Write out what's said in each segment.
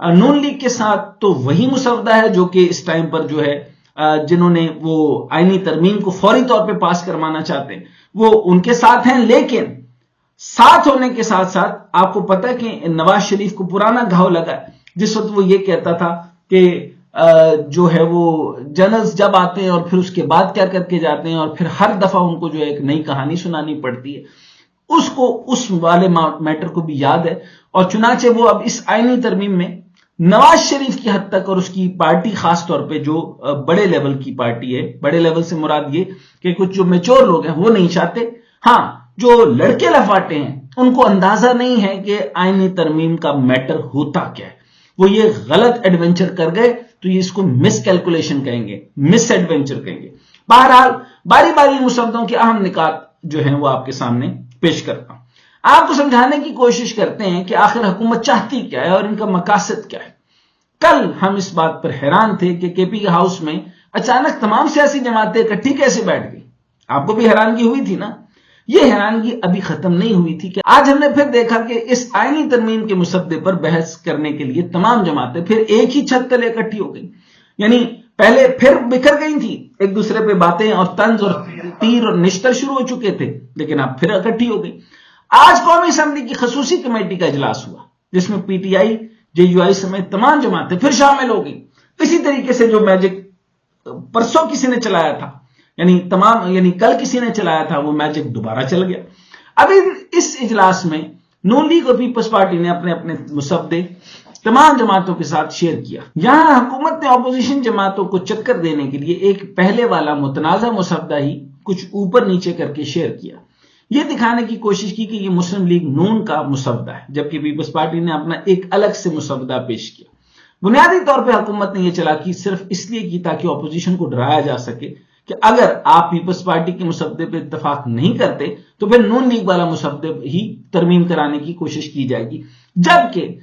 نون league کے ساتھ تو وہی مسودہ ہے جو کہ اس ٹائم پر جو ہے جنہوں نے وہ آئینی ترمیم کو فوری طور پہ پاس کروانا چاہتے ہیں وہ ان کے ساتھ ہیں، لیکن ساتھ ہونے کے ساتھ ساتھ آپ کو پتا ہے کہ نواز شریف کو پرانا گھاؤ لگا ہے، جس وقت وہ یہ کہتا تھا کہ جو ہے وہ جنرلز جب آتے ہیں اور پھر اس کے بعد کیا کر کے جاتے ہیں اور پھر ہر دفعہ ان کو جو ہے ایک نئی کہانی سنانی پڑتی ہے، اس والے میٹر کو بھی یاد ہے، اور چنانچہ وہ اب اس آئینی ترمیم میں نواز شریف کی حد تک اور اس کی پارٹی خاص طور پہ جو بڑے لیول کی پارٹی ہے، بڑے لیول سے مراد یہ کہ کچھ جو میچور لوگ ہیں وہ نہیں چاہتے، ہاں جو لڑکے لفاٹے ہیں ان کو اندازہ نہیں ہے کہ آئینی ترمیم کا میٹر ہوتا کیا ہے، وہ یہ غلط ایڈونچر کر گئے تو یہ اس کو مس کیلکولیشن کہیں گے، مس ایڈونچر کہیں گے۔ بہرحال باری باری مسودوں کے اہم نکات جو ہیں وہ آپ کے سامنے پیش کرتا ہوں، آپ کو سمجھانے کی کوشش کرتے ہیں کہ آخر حکومت چاہتی کیا ہے اور ان کا مقاصد کیا ہے۔ کل ہم اس بات پر حیران تھے کہ کے پی ہاؤس میں اچانک تمام سیاسی جماعتیں اکٹھی کیسے بیٹھ گئی، آپ کو بھی حیرانگی ہوئی تھی نا؟ یہ حیرانگی ابھی ختم نہیں ہوئی تھی کہ آج ہم نے پھر دیکھا کہ اس آئینی ترمیم کے مسودے پر بحث کرنے کے لیے تمام جماعتیں پھر ایک ہی چھت تلے اکٹھی ہو گئی، یعنی پہلے پھر بکھر گئی تھی، ایک دوسرے پہ باتیں اور طنز اور تیر اور نشتر شروع ہو چکے تھے، لیکن اب پھر اکٹھی ہو گئی۔ آج قومی اسمبلی کی خصوصی کمیٹی کا اجلاس ہوا جس میں P T I, J you آئی سمیت تمام جماعتیں پھر شامل ہو گئی، اسی طریقے سے جو میجک پرسوں کسی نے چلایا تھا، یعنی کل کسی نے چلایا تھا، وہ میجک دوبارہ چل گیا۔ اب اس اجلاس میں نون لیگ اور پیپلز پارٹی نے اپنے اپنے مسودے تمام جماعتوں کے ساتھ شیئر کیا۔ یہاں حکومت نے اپوزیشن جماعتوں کو چکر دینے کے لیے ایک پہلے والا متنازع مسودہ ہی کچھ اوپر نیچے کر کے شیئر کیا، یہ دکھانے کی کوشش کی کہ یہ مسلم لیگ نون کا مسودہ ہے، جبکہ پیپلز پارٹی نے اپنا ایک الگ سے مسودہ پیش کیا۔ بنیادی طور پہ حکومت نے یہ چلاکی صرف اس لیے کی تاکہ اپوزیشن کو ڈرایا جا سکے کہ اگر آپ پیپلز پارٹی کے مسودے پہ اتفاق نہیں کرتے تو پھر نون لیگ والا مسودہ ہی ترمیم کرانے کی کوشش کی جائے گی، جبکہ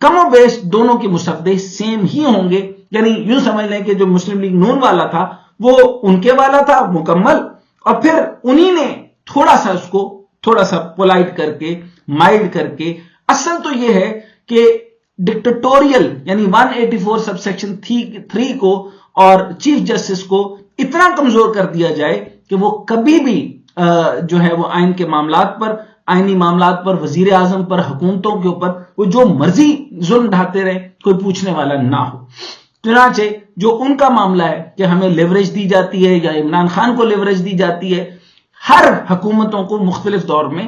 کم و بیش دونوں کے مسودے سیم ہی ہوں گے، یعنی یوں سمجھ لیں کہ جو مسلم لیگ نون والا تھا وہ ان کے والا تھا مکمل، اور پھر انہی نے تھوڑا سا اس کو تھوڑا سا پولائٹ کر کے، مائلڈ کر کے، اصل تو یہ ہے کہ ڈکٹیٹوریل یعنی 184 سب سیکشن 3 کو اور چیف جسٹس کو اتنا کمزور کر دیا جائے کہ وہ کبھی بھی جو ہے وہ آئینی معاملات پر، وزیر اعظم پر، حکومتوں کے اوپر وہ جو مرضی ظلم ڈھاتے رہے، کوئی پوچھنے والا نہ ہو۔ چنانچہ جو ان کا معاملہ ہے کہ ہمیں لیوریج دی جاتی ہے یا عمران خان کو لیوریج دی جاتی ہے، ہر حکومتوں کو مختلف دور میں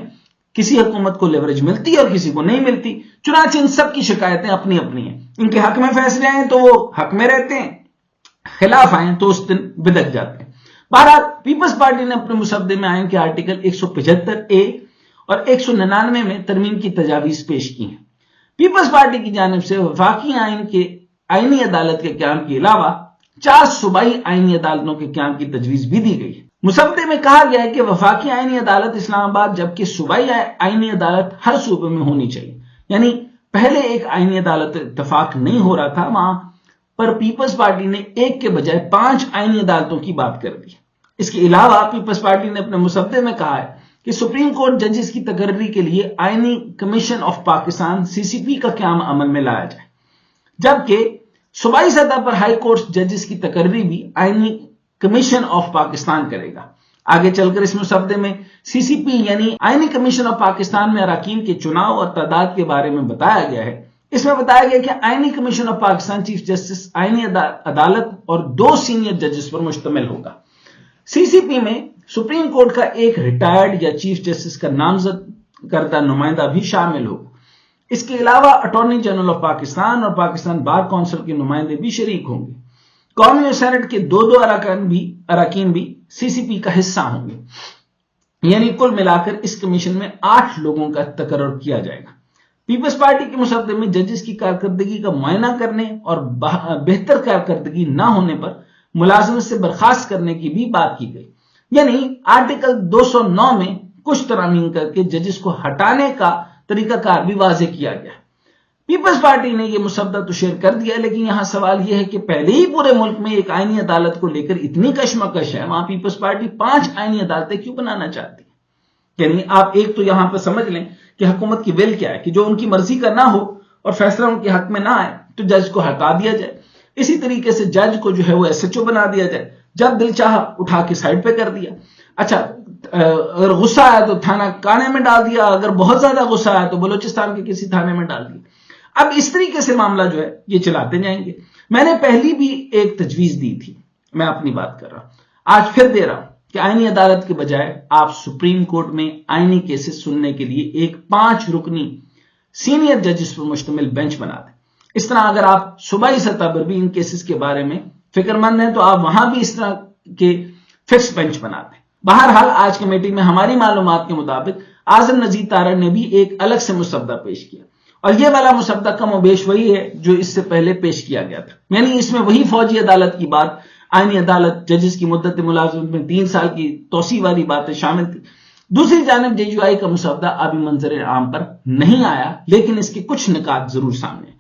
کسی حکومت کو لیوریج ملتی ہے اور کسی کو نہیں ملتی، چنانچہ ان سب کی شکایتیں اپنی اپنی ہیں، ان کے حق میں فیصلے آئیں تو وہ حق میں رہتے ہیں، خلاف آئیں تو اس دن بدک جاتے ہیں۔ بہرحال پیپلز پارٹی نے اپنے مسودے میں آئین کے آرٹیکل 175A اور 199 میں ترمیم کی تجاویز پیش کی ہیں۔ پیپلز پارٹی کی جانب سے وفاقی آئین کے آئینی عدالت کے قیام کے علاوہ 4 صوبائی آئینی عدالتوں کے قیام کی تجویز بھی دی گئی ہے۔ مسودے میں کہا گیا ہے کہ وفاقی آئینی عدالت اسلام آباد جبکہ صوبائی آئینی عدالت ہر صوبے میں ہونی چاہیے، یعنی پہلے ایک آئینی عدالت اتفاق نہیں ہو رہا تھا، وہاں پر پیپلز پارٹی نے ایک کے بجائے 5 آئینی عدالتوں کی بات کر دی۔ اس کے علاوہ پیپلز پارٹی نے اپنے مسودے میں کہا ہے کہ سپریم کورٹ ججز کی تقرری کے لیے آئینی کمیشن آف پاکستان CCP کا قیام عمل میں لایا جائے، جبکہ صوبائی سطح پر ہائی کورٹ ججز کی تقرری بھی آئینی کمیشن آف پاکستان کرے گا۔ آگے چل کر اس مسودے میں CCP یعنی آئینی کمیشن آف پاکستان میں اراکین کے چناؤ اور تعداد کے بارے میں بتایا گیا ہے۔ اس میں بتایا گیا کہ آئینی commission of Pakistan chief justice آئینی عدالت اور 2 سینئر ججز پر مشتمل ہوگا۔ CCP میں سپریم کورٹ کا ایک ریٹائرڈ یا چیف جسٹس کا نامزد کردہ نمائندہ بھی شامل ہوگا۔ اس کے علاوہ اٹارنی جنرل آف پاکستان اور پاکستان بار کونسل کے نمائندے بھی شریک ہوں گے۔ قومی اور سینٹ کے 2 اراکین بھی CCP کا حصہ ہوں گے، یعنی کل ملا کر اس کمیشن میں 8 لوگوں کا تقرر کیا جائے گا۔ پیپلز پارٹی کے مسودے میں ججز کی کارکردگی کا معائنہ کرنے اور بہتر کارکردگی نہ ہونے پر ملازمت سے برخاست کرنے کی بھی بات کی گئی، یعنی آرٹیکل 209 میں کچھ ترامیم کر کے ججز کو ہٹانے کا طریقہ کار بھی واضح کیا گیا۔ پیپلز پارٹی نے یہ مسودہ تو شیئر کر دیا، لیکن یہاں سوال یہ ہے کہ پہلے ہی پورے ملک میں ایک آئینی عدالت کو لے کر اتنی کشمکش ہے، وہاں پیپلز پارٹی 5 آئینی عدالتیں کیوں بنانا چاہتی ہے؟ یعنی آپ ایک تو یہاں پر سمجھ لیں کہ حکومت کی ول کیا ہے کہ جو ان کی مرضی کا نہ ہو اور فیصلہ ان کے حق میں نہ آئے تو جج کو ہٹا دیا جائے. اسی طریقے سے جج کو جو ہے وہ SHO بنا دیا جائے. جب دل چاہا اٹھا کے سائڈ پہ کر دیا. اچھا اگر غصہ آیا تو تھانہ کانے میں ڈال دیا, اگر بہت زیادہ غصہ آیا تو بلوچستان کے کسی تھانے میں ڈال دیا. اب اس طریقے سے معاملہ جو ہے یہ چلاتے جائیں گے. میں نے پہلی بھی ایک تجویز دی تھی, میں اپنی بات کر رہا ہوں, آج پھر دے رہا ہوں کہ آئینی عدالت کے بجائے آپ سپریم کورٹ میں آئینی کیسز سننے کے لیے ایک 5 رکنی سینئر ججز پر مشتمل بینچ بنا دیں. اس طرح اگر آپ صوبائی سطح پر بھی ان کیسز کے بارے میں فکر مند ہیں تو آپ وہاں بھی اس طرح کے فکس بینچ بنا دیں. بہرحال آج کی میٹنگ میں ہماری معلومات کے مطابق اعظم نذیر تارڑ نے بھی ایک الگ سے مسودہ پیش کیا, اور یہ والا مسودہ کم و بیش وہی ہے جو اس سے پہلے پیش کیا گیا تھا. یعنی اس میں وہی فوجی عدالت کی بات, آئینی عدالت, ججز کی مدت ملازمت میں 3 سال کی توسیع والی باتیں شامل تھی. دوسری جانب JUI کا مسودہ ابھی منظر عام پر نہیں آیا, لیکن اس کے کچھ نکات ضرور سامنے ہیں.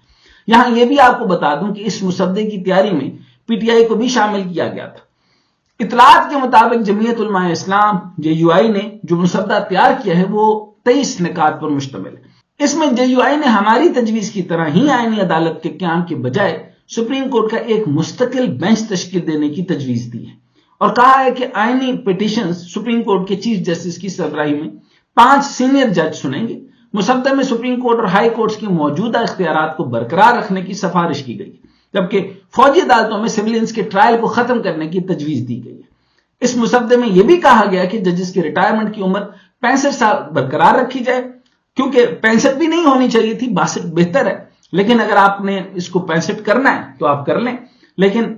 یہاں یہ بھی آپ کو بتا دوں کہ اس مسودے کی تیاری میں PTI کو بھی شامل کیا گیا تھا. اطلاعات کے مطابق جمعیت علماء اسلام JUI نے جو مسودہ تیار کیا ہے وہ 23 نکات پر مشتمل ہے. اس میں JUI نے ہماری تجویز کی طرح ہی آئینی عدالت کے قیام کے بجائے سپریم کورٹ کا ایک مستقل بینچ تشکیل دینے کی تجویز دی ہے, اور کہا ہے کہ آئینی پیٹیشنز سپریم کورٹ کے چیف جسٹس کی سربراہی میں 5 سینئر جج سنیں گے. مسودے میں سپریم کورٹ اور ہائی کورٹس کی موجودہ اختیارات کو برقرار رکھنے کی سفارش کی گئی, جبکہ فوجی عدالتوں میں سویلینز کے ٹرائل کو ختم کرنے کی تجویز دی گئی ہے. اس مسودے میں یہ بھی کہا گیا کہ ججز کی ریٹائرمنٹ کی عمر 65 سال برقرار رکھی جائے, کیونکہ 65 بھی نہیں ہونی چاہیے تھی, 62 بہتر ہے, لیکن اگر آپ نے اس کو 65 کرنا ہے تو آپ کر لیں, لیکن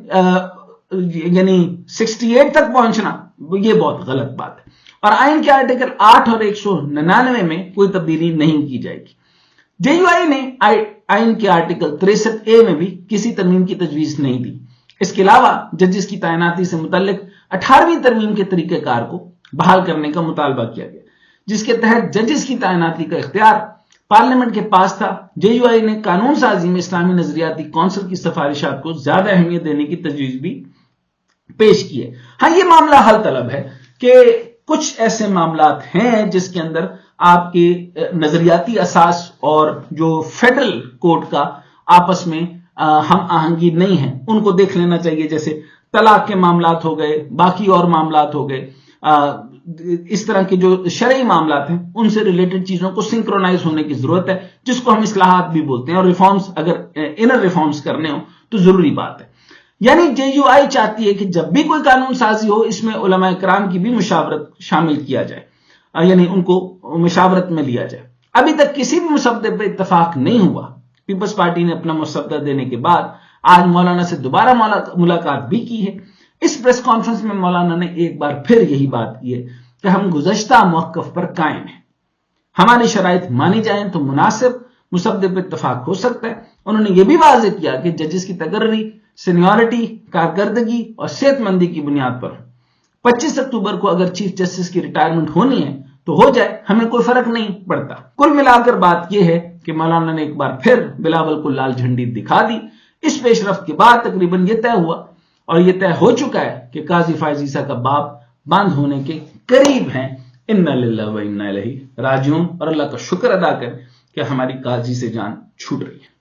یعنی 68 تک پہنچنا یہ بہت غلط بات ہے. اور آئین کے آرٹیکل 8 اور 199 میں کوئی تبدیلی نہیں کی جائے گی. JUI نے آئین کے آرٹیکل 63A میں بھی کسی ترمیم کی تجویز نہیں دی. اس کے علاوہ ججز کی تعیناتی سے متعلق 18ویں ترمیم کے طریقہ کار کو بحال کرنے کا مطالبہ کیا گیا, جس کے تحت ججز کی تعیناتی کا اختیار پارلیمنٹ کے پاس تھا. JUI نے قانون سازی میں اسلامی نظریاتی کونسل کی سفارشات کو زیادہ اہمیت دینے کی تجویز بھی پیش کی ہے. ہاں یہ معاملہ حل طلب ہے کہ کچھ ایسے معاملات ہیں جس کے اندر آپ کے نظریاتی اساس اور جو فیڈرل کورٹ کا آپس میں ہم آہنگی نہیں ہے, ان کو دیکھ لینا چاہیے. جیسے طلاق کے معاملات ہو گئے, باقی اور معاملات ہو گئے, اس طرح کے جو شرعی معاملات ہیں ان سے ریلیٹڈ چیزوں کو سنکرونائز ہونے کی ضرورت ہے, جس کو ہم اصلاحات بھی بولتے ہیں, اور ریفارمز اگر انر ریفارمز کرنے ہوں تو ضروری بات ہے. یعنی JUI چاہتی ہے کہ جب بھی کوئی قانون سازی ہو اس میں علماء کرام کی بھی مشاورت شامل کیا جائے, یعنی ان کو مشاورت میں لیا جائے. ابھی تک کسی بھی مسودے پہ اتفاق نہیں ہوا. پیپلز پارٹی نے اپنا مسودہ دینے کے بعد آج مولانا سے دوبارہ ملاقات بھی کی ہے. اس پریس کانفرنس میں مولانا نے ایک بار پھر یہی بات کی ہے کہ ہم گزشتہ موقف پر قائم ہیں, ہماری شرائط مانی جائیں تو مناسب مسودے پہ اتفاق ہو سکتا ہے. انہوں نے یہ بھی واضح کیا کہ ججز کی تقرری سینیورٹی, کارکردگی اور صحت مندی کی بنیاد پر 25 اکتوبر کو اگر چیف جسٹس کی ریٹائرمنٹ ہونی ہے تو ہو جائے, ہمیں کوئی فرق نہیں پڑتا. کل ملا کر بات یہ ہے کہ مولانا نے ایک بار پھر بلاول کو لال جھنڈی دکھا دی. اس پیش رفت کے بعد تقریباً یہ طے ہوا اور یہ طے ہو چکا ہے کہ قاضی فائز عیسیٰ کا باب بند ہونے کے قریب ہیں. انا للہ و انا الیہ راجعون, اور اللہ کا شکر ادا کر کہ ہماری قاضی سے جان چھوٹ رہی ہے.